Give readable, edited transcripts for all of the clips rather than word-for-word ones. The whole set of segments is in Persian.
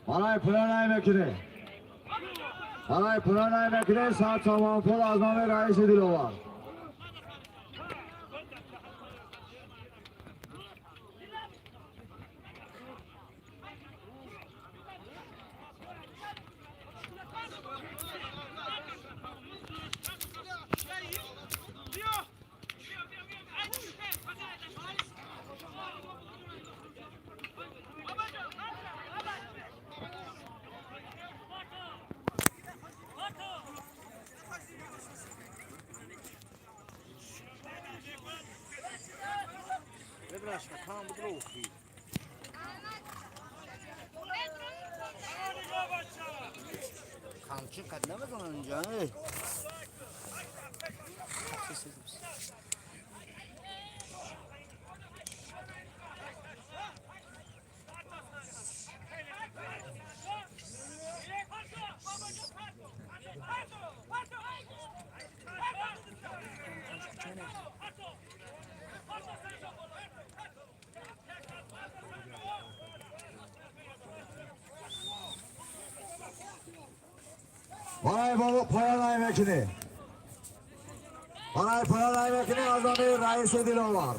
برای پلان میکنه برای پلان میکنه ساعت سامان پول از نام رئیس دلوار Kamçı kadına mı önce? برای پایان میکنه برای پایان میکنه از نام رئیس دلوار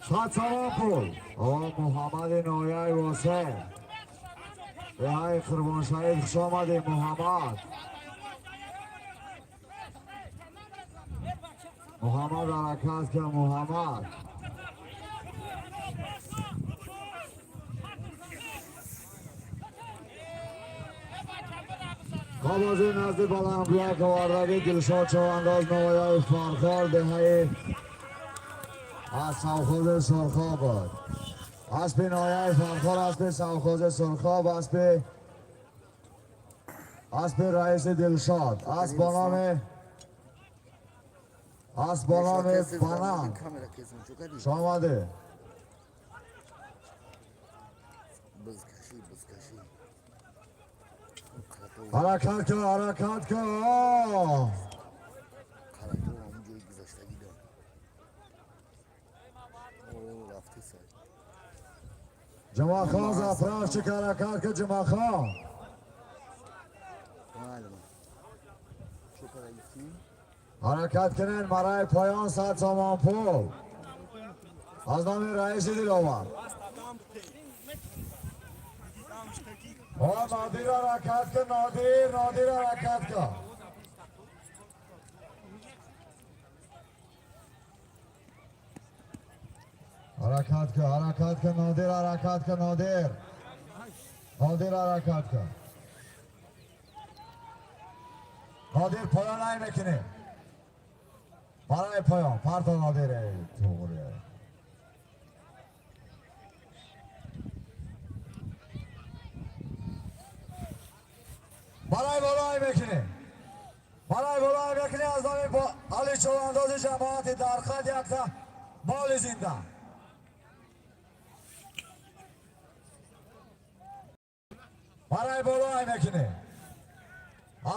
ساعت سامان پول آقا محمد نویای واسه به های قربان شهید خوش آمده محمد حرکت که محمد بازی نزد بلندبیا کواردگی دلشاد چوانداز نوایای فارخار دهی از سوخوز سرخاب اسب نوایای فارخار اسب سوخوز سرخاب اسب رئیس دلشاد اسب بانام بانان شامده حرکت که حرکت که جمع خان زفراش چه حرکت که جمع خان حرکت کنین برای پایان ساعت سامان پول از نام رئیس دلوار نادر حرکت که نادر حرکت که حرکت که نادر حرکت که نادر حرکت که نادر پایان نمیکنه برای پایان پرتا نادره توره برای بالای میکنه از نام علی چوانداز جماعت درخد یک تا مال زنده برای بالای میکنه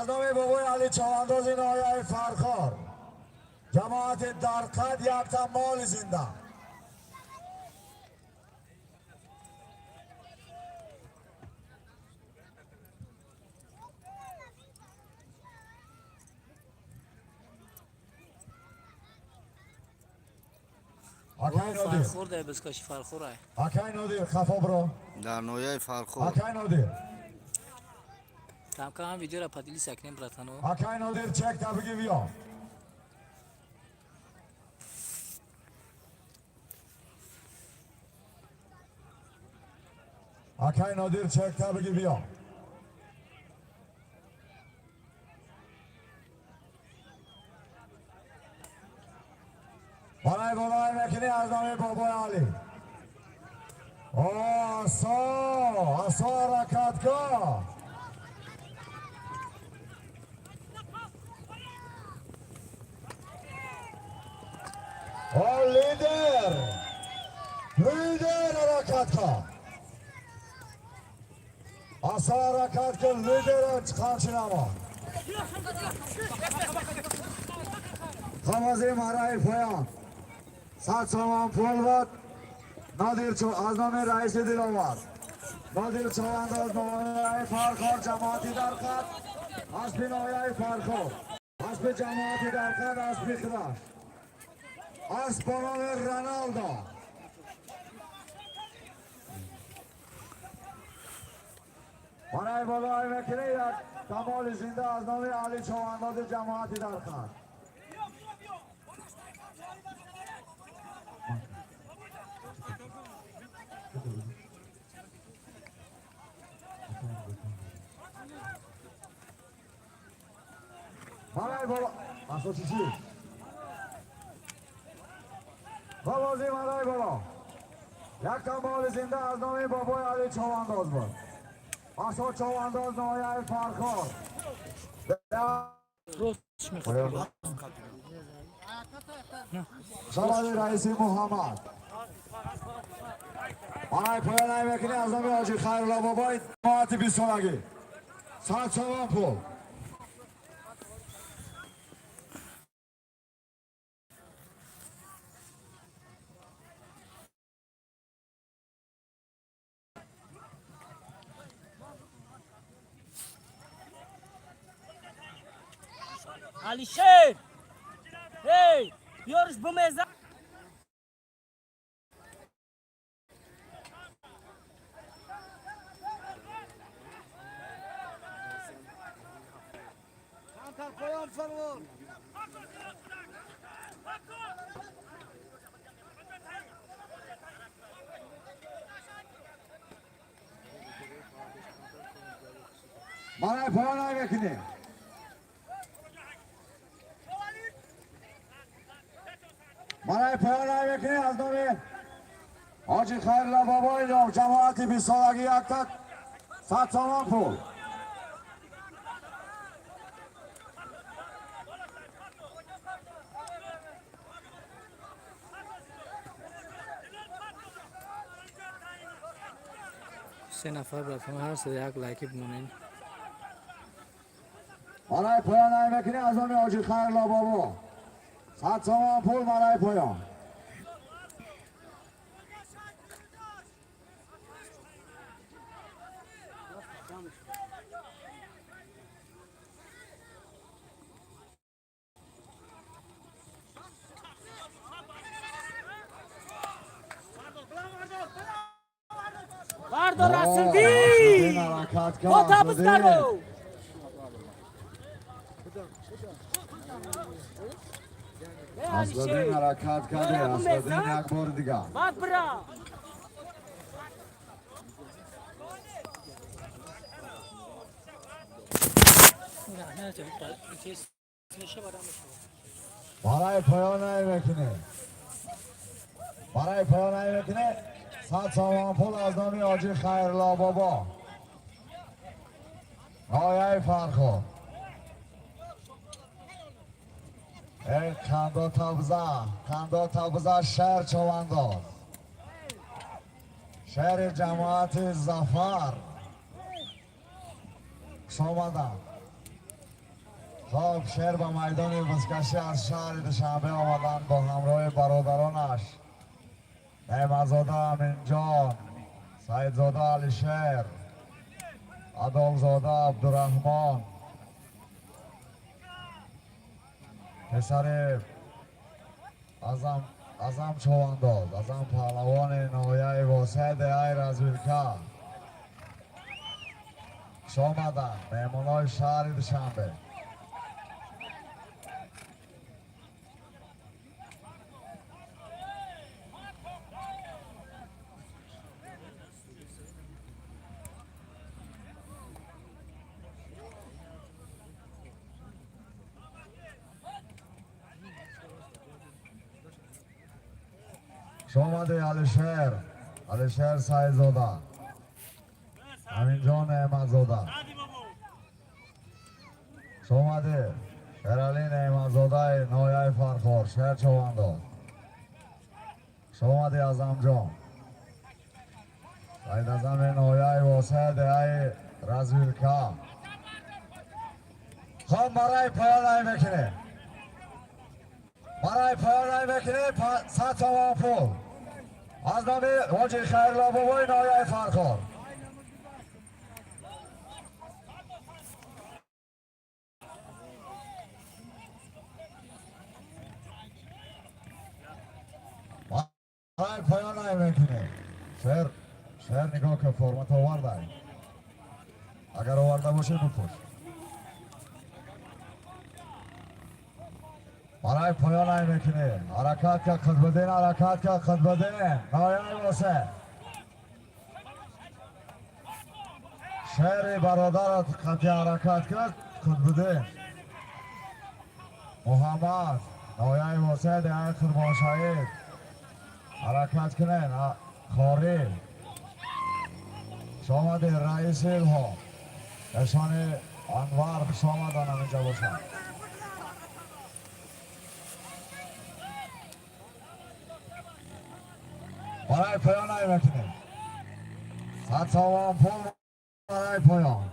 از نام بابای علی چوانداز نایه فرخار جماعت درخد یک تا مال زنده فرخور ده بسکاشی فرخوره اکای نادر خفا برو در نویای فرخور اکای نادر کم کم ویدیو را پدیلی سکنیم براتانو اکای نادر چک تا بگی بیا اکای نادر چک تا بگی بیا برای بالای میکنی از نام بابای علی آسا حرکت کن لیدر حرکت کن آسا حرکت کن لیدر خانچی نما خمازی مرای پایان ساعت سامان پول بود از نام رئیس دلاور نادر چوانداز نویای فرخار جماعتی در خط اسب نویای فرخار اسب جماعتی در خط اسب خداش اسب با نام رنالدو برای بالای مکنه یک کمال زنده از نام علی چوانداز جماعتی در خط برای بالا اصلا چی؟ بازی برای بالا یک کمال زنده از نام بابای علی چوانداز بود اصلا چوانداز نایه فرخار شمال رئیسی محمد برای پایان میکنی از نام حاجی خیرالله بابای جماعت بیستونگی 100 تومان پول Alişer! Hey! Diyoruz bu mezar. برای پایان میکنی برای پایان میکنی از نام حاجی خیرالله بابای جماعت بیستونگی یک تک 100 تومان پول سه نفر براتون هر سه یک لایکی بمونین. برای پایان میکنی از نام حاجی خیرالله بابا 100 تومان پول برای پایان Vardır Asıldi! Otobüsleri! اسلدین حرکت کرده اسلدین یک بار دیگه Bak bura! برای پایان میکنه برای پایان میکنه 100 تومان پول از نام حاجی خیرالله بابا نایه فرخار کندو تبزه شهر چوانداز شهر جماعت زفر شامدن خب شهر به میدان بزکشی از شهر دوشنبه آمدن با همراه برادرانش نعمتزاده امین جان سیدزاده علیشیر عدالزاده عبدالرحمن پسر ازم چوانداز ازم پهلوان نایه واسد ایر از ویلکه شامدن مهمانای شهر دوشنبه شامده علیشیر سایزاده امین جان احمدزاده شامده شیرعلی احمدزاده نایه فرخار شهر چوانداز شامده ازم جان سید ازم نایه واسه دهی رزویلکه خب برای پایان میکنه برای پایان میکنه 100 تومان پول از نام حاجی خیرلا بابای نایه فرخار. پایان نمیکنه. شهر نگاه که فرمت آورده. اگر آورده باشه بپوش. برای پایان نمیکنه. حرکت که خود بدین، حرکت که خود بدین. نایه واسه شهر برادر خطی حرکت کرد خود بدین. محمد نایه واسه دیگه خرما شاید حرکت کنین. خارج شامد رئیس الها اشان انوار شامدان اینجا باشن. برای پایان نمیکنیم. ستاوان پول برای پایان.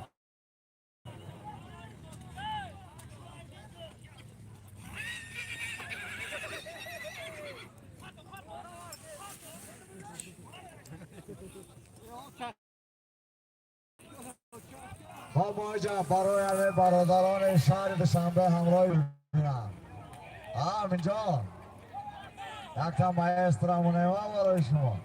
خب ما اینجا برای برادران شهر دوشنبه همراه ببینم. اینجا یک تا مایسترامونه و برای شما.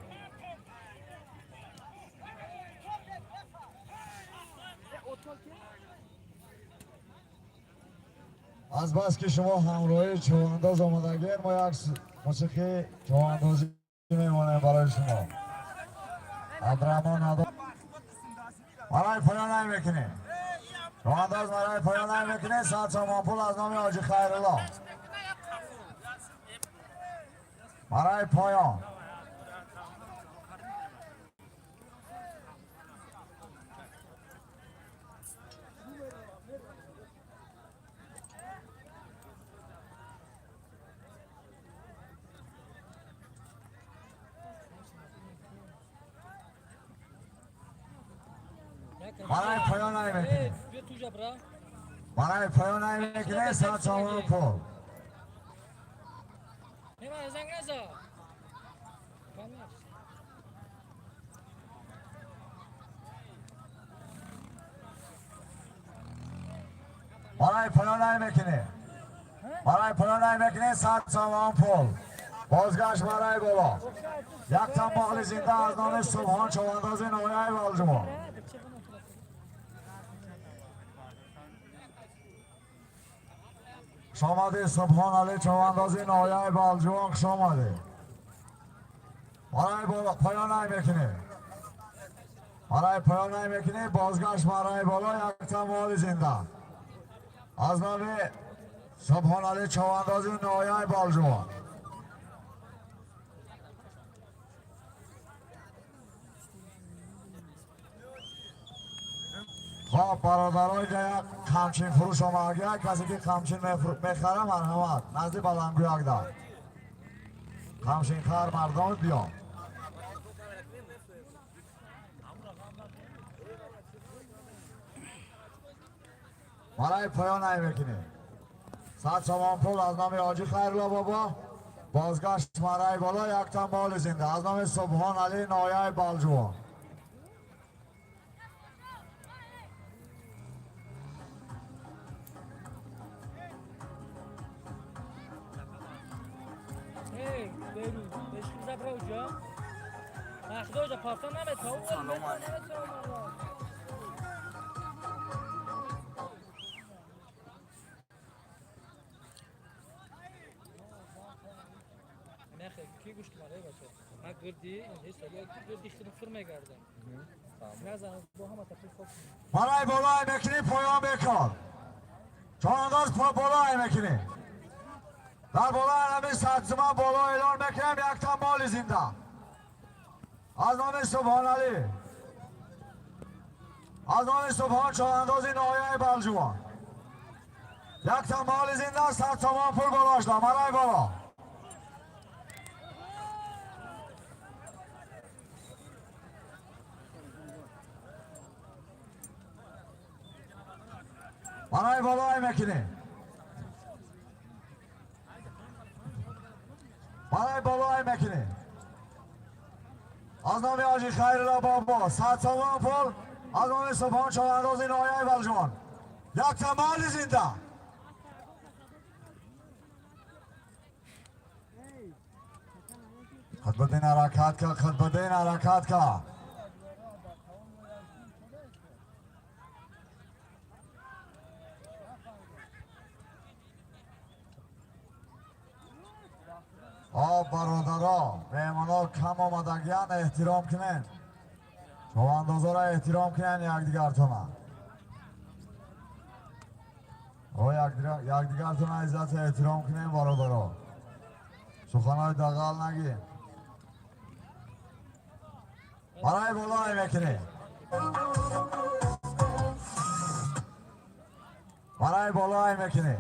از بس که شما همراهی چوانداز آمدگیر ما یک موسیقی چواندازی میمانیم برای شما. عبدالرحمن ندار برای پایان نمیکنه. چوانداز برای پایان نمیکنه. ساعت سامان پول از نام حاجی خیرالله برای پایان. برای پایان نمیکنه. برای پایان نمیکنه. ساعت سامان پول برای پایان نمیکنه. برای پایان نمیکنه. ساعت سامان پول بازگشت برای بالا. یک تن باقل زنده از نام سبحان چوانداز نایه والجوان. شامده سبحان علی چوانداز نایه والجوان شامده. برای بالا پایان نمیکنه. برای پایان نمیکنه. بازگشت برای بالا. یک تن باقل زنده از نام سبحان علی چوانداز نایه والجوان. خب برادرای که کمچین فروش آمده کسی که کمچین میخره مرحمت نزدی بلنگوی اگدار کمچین خر مردان بیان. برای پایان نمیکنه. ساعت سامان پول از نام حاجی خیرالله بابا بازگشت برای بالا. یک تن بال زنده از نام سبحان علی نایه بالجوان. کی گوشت ماره باشه ما گردی این سالی گردی خود فرم گردن نزن با هم تفریح خوب برای بالا میکنی پایان بکن. چوانداز بالا میکنی. در بالا همین ساعت بالا اعلان میکنم. یک تن مال زنده از نام سبحان علی از نام سبحان چوانداز نایه بالجوان. یک تن مال زنده. ساعت تمام پول بالاش دارم. برای بالا برای بالا میکنه. برای بالا میکنه. از نام حاجی خیرالله بابا 100 تومان پول از نام سبحان چوانداز نایه بلجوان یک تمال زنده خود بدین حرکت که خود بدین حرکت که آب برادرها مهمانا کم آمدگیان احترام کنین چواندازا را احترام کنین یک دیگر تونه یک دیگر تونه عزت احترام کنین برادرها سخنهای دقل نگین برای بالای میکنین برای بالای میکنین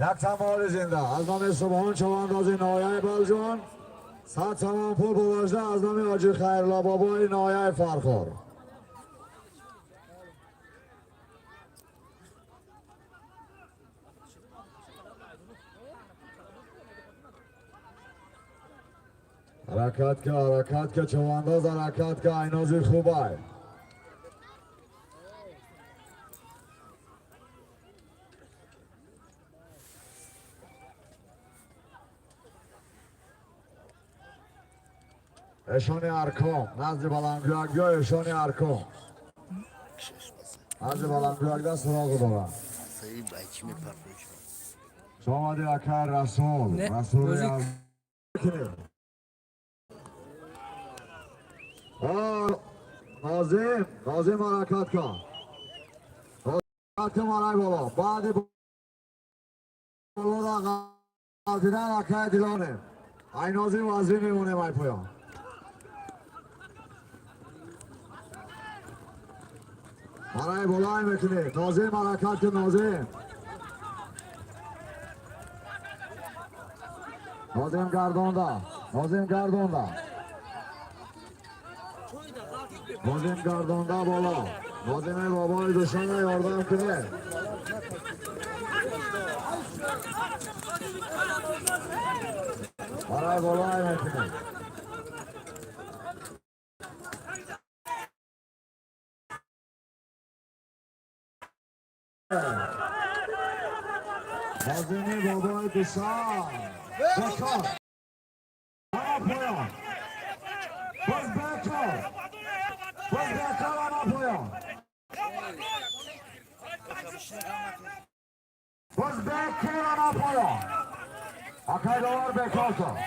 یک تمال زنده از نام سبحان چوانداز نایه بلجوان 100 تومان پول بواجده از نام حاجی خیرالله بابای نایه فرخار حرکت که چوانداز حرکت که اینازی خوبه اشانی ارکام نزد بلندگویگ بیا اشانی ارکام نزد بلندگویگ ده سراغ دارم سایی بچی میپرفش شامدی اکر رسول از نازم حرکت کن حرکت مرای بالا بعد بالا را قلدیدن اکر دیلانه این نازم وزیر میمونه مای پایان مرای بالای میکنه نازم حرکت کن نازم گردانده بالا نازم بابای دوشان را یاردم کنه مرای بالای میکنه نازم بابای دوشان بکار پایان باز بکار پایان باز بکار پایان اکای دوار بکار کن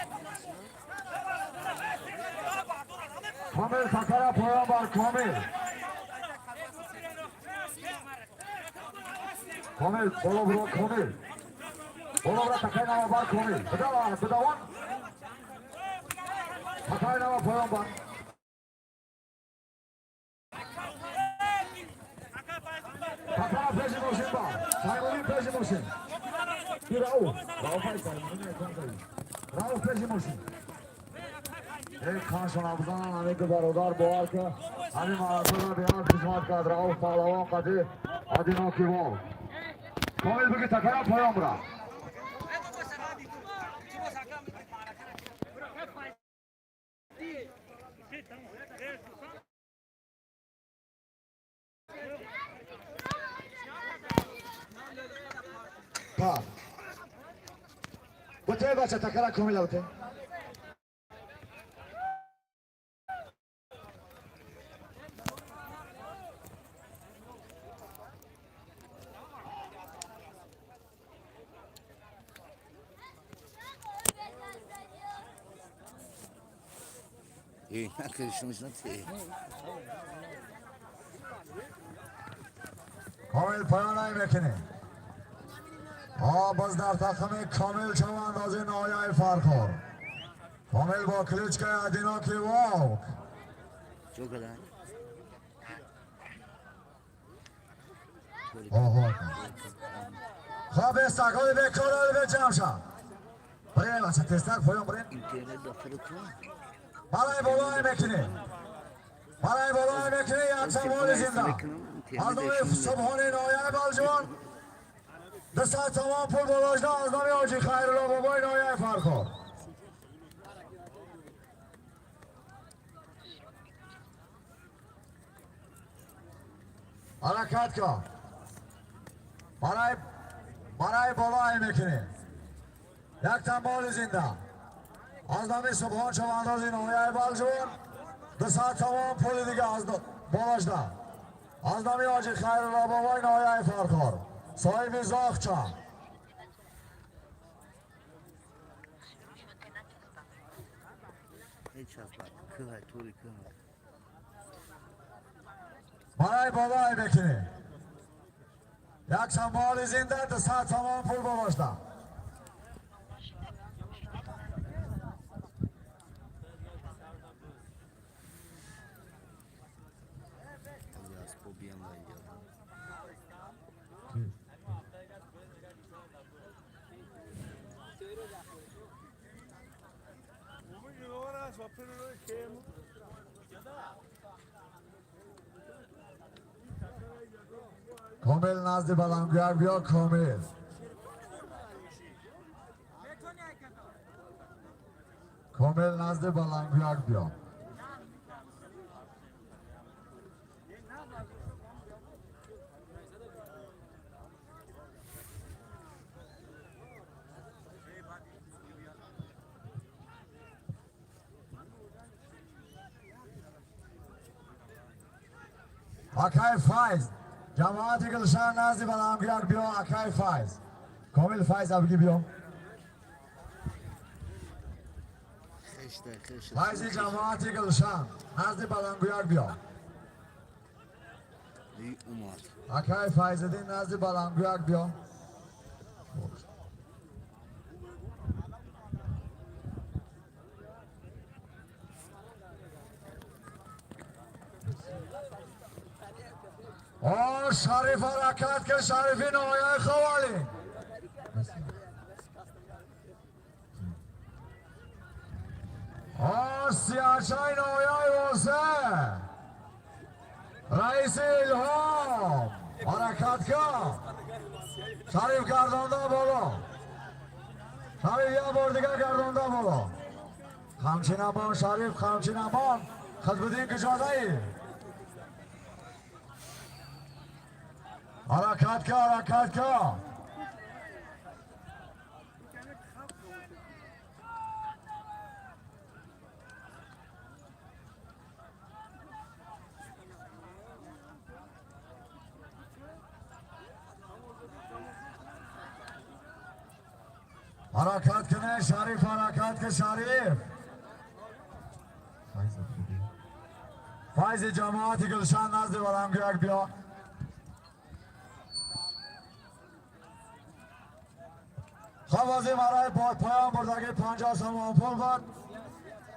کامل سکر پایان بر کامل بالا برو کامل بالا برو تکای نما بر کامل بدوان تکای نما پایان بر تکای پیش موشین بر سایمونی پیش موشین راو پیش موشین یک خانشان افزان همه که برادر باور که همین مراسم را بیان خدمت کرد راو پهلوان قدیر آدینا کیوال کامل بگی تکای پایان برا پا بوته بچه تکرار کامل بوته İyi, arkadaşımızın şeyi. کامل پایان میکنه باز در تخم کامل چواندازی نایه فرخار کامل با کلیچ که ادینا کی واو Çok önemli. خواب استقای بکارال به جمشن برای بچه تستک پایان برای İnternet daftarı kılın. برای بالای میکنه یک سوال زنده از نام سبحان نایه بلجوان 200 تومان پول بواجده از نام حاجی خیرالله بابای نایه فرخار حرکت کن برای بالای میکنی یک تنبال زنده از نمی سبحان چوانداز این آیه بالجون 200 تمام پول دیگه از بالاش ده از نمی آجی خیر را بابا این آیه فرخار صاحبی زاخچا هیچ از بak. Kıvay, turi kıvay. برای بالای میکنی یک تنبال زنده 200 تمام پول بالاش ده Biraz bu bir yandan yiyor. کامل نزد بلندگویر بیا کامل کامل نزد بلندگویر بیا اکای فایز جماعت گلشن نزد بلندگویر بیا اکای فایز کامل فایز ابگی بیا Xeşte. فایز جماعت گلشن نزد بلندگویر بیا İyi umar. اکای فایز دین نزد بلندگویر بیا آه شریف حرکت که شریفی نمایه خوالی آه سیاچای نمایه واسه رئیس الهام حرکت کن شریف گردانده بالا شریف یه بار دیگه گردانده بالا خمچین امان شریف خمچین امان خدمتی کجاده ای حرکت کن حرکت کن حرکت کنه شریف حرکت که شریف فایز جماعت گلشن نزد بلندگویر بیا خوازی برای پایان بردگی 50 سوم پول بود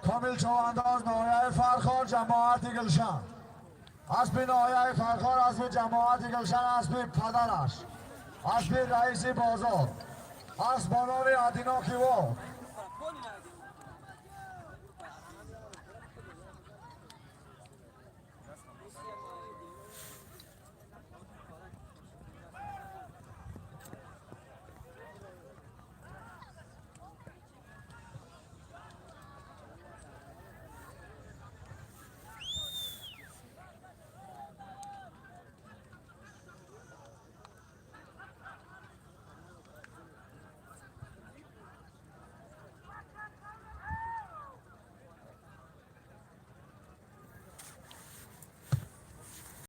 کامل چوانداز نهایه فرخار جماعت گلشن اسبی نهایه فرخار اسبی جماعت گلشن اسبی پدرش اسبی رئیسی بازار اسبانان ادینا کیوو